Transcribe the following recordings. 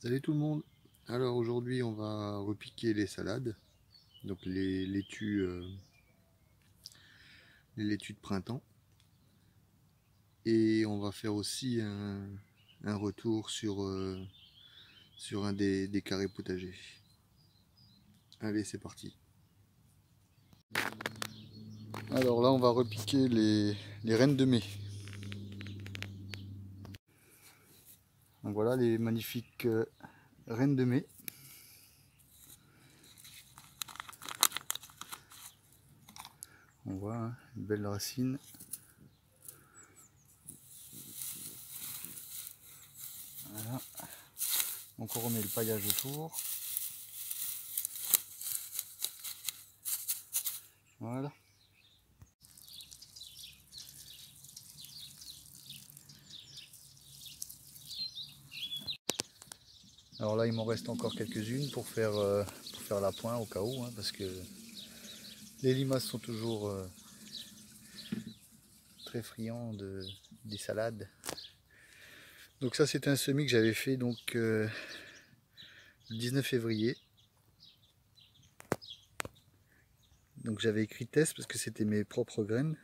Salut tout le monde. Alors aujourd'hui on va repiquer les salades, donc les laitues de printemps, et on va faire aussi un retour sur un des carrés potagers. Allez, c'est parti. Alors là on va repiquer les reines de mai. Donc voilà les magnifiques reines de mai. On voit hein, une belle racine. Voilà. Donc on remet le paillage autour. Voilà. Alors là il m'en reste encore quelques-unes pour faire la pointe au cas où, hein, parce que les limaces sont toujours très friands des salades. Donc ça c'est un semis que j'avais fait donc le 19 février. Donc j'avais écrit test parce que c'était mes propres graines.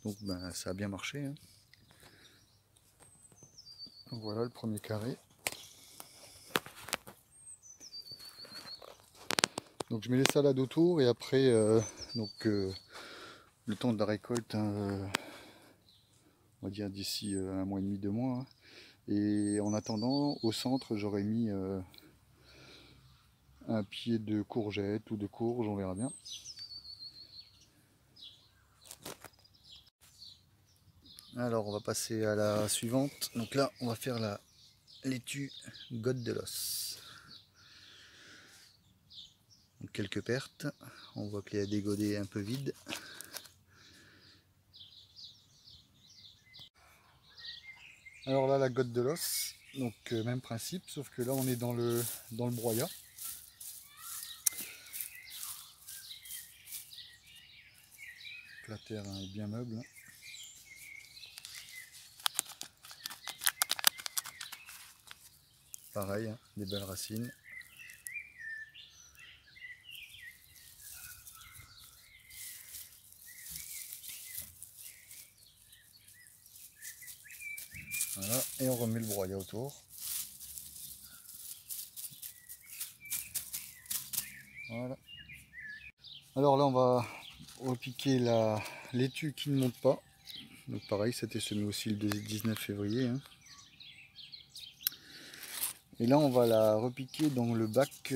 Donc ben, ça a bien marché. Hein. Donc voilà le premier carré. Donc je mets les salades autour et après le temps de la récolte, hein, on va dire d'ici un mois et demi, 2 mois. Hein. Et en attendant, au centre, j'aurais mis un pied de courgette ou de courge, on verra bien. Alors on va passer à la suivante. Donc là on va faire la laitue Côte de l'Os. Quelques pertes. On voit qu'il y a des godets un peu vides. Alors là la Côte de l'Os. Donc même principe, sauf que là on est dans le broyat. La terre hein, est bien meuble. Pareil, hein, des belles racines. Voilà, et on remet le broyat autour. Voilà. Alors là on va repiquer la laitue qui ne monte pas. Donc pareil, c'était semé aussi le 19 février. Hein. Et là on va la repiquer dans le bac.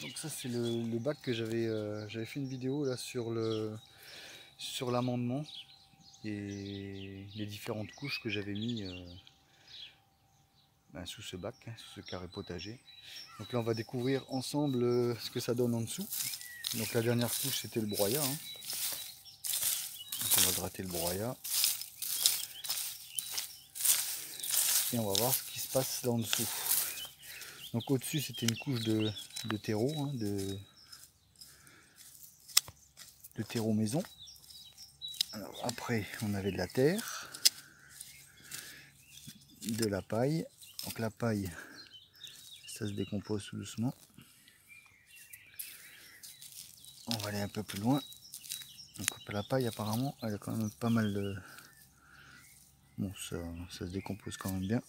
Donc ça c'est le bac que j'avais fait une vidéo là sur l'amendement et les différentes couches que j'avais mis sous ce bac, hein, sous ce carré potager. Donc là on va découvrir ensemble ce que ça donne en dessous. Donc la dernière couche c'était le broyat. Hein. Donc on va gratter le broyat. Et on va voir ce qui se passe là en dessous. Donc au-dessus c'était une couche de terreau, hein, de terreau maison. Alors, après on avait de la terre, de la paille. Donc la paille, ça se décompose tout doucement. On va aller un peu plus loin. Donc la paille apparemment elle a quand même pas mal de... Bon ça se décompose quand même bien.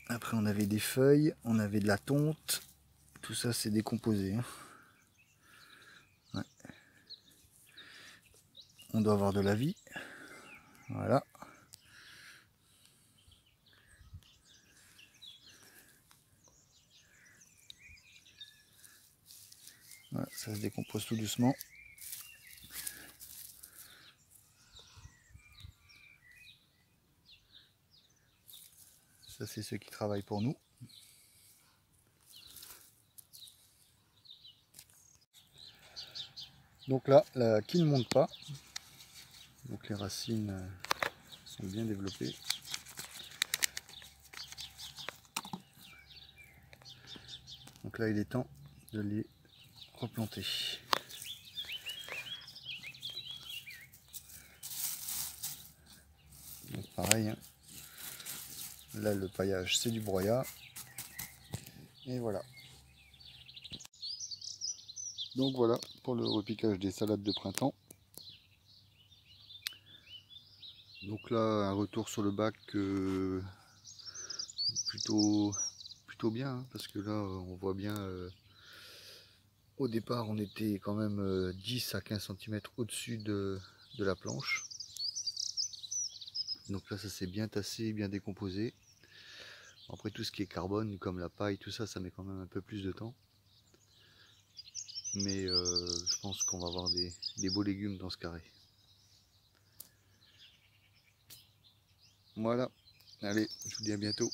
Après on avait des feuilles, on avait de la tonte. Tout ça c'est décomposé. Hein. Ouais. On doit avoir de la vie. Voilà. Voilà, ça se décompose tout doucement. Ça c'est ceux qui travaillent pour nous. Donc là, qui ne monte pas. Donc les racines sont bien développées. Donc là il est temps de les replanter. Donc pareil, hein. Là le paillage c'est du broyat. Et voilà. Donc voilà pour le repiquage des salades de printemps. Donc là un retour sur le bac plutôt bien, hein, parce que là on voit bien au départ on était quand même 10 à 15 cm au-dessus de la planche. Donc là ça s'est bien tassé, bien décomposé. Après tout ce qui est carbone comme la paille, tout ça, ça met quand même un peu plus de temps. Mais je pense qu'on va avoir des beaux légumes dans ce carré. Voilà, allez, je vous dis à bientôt.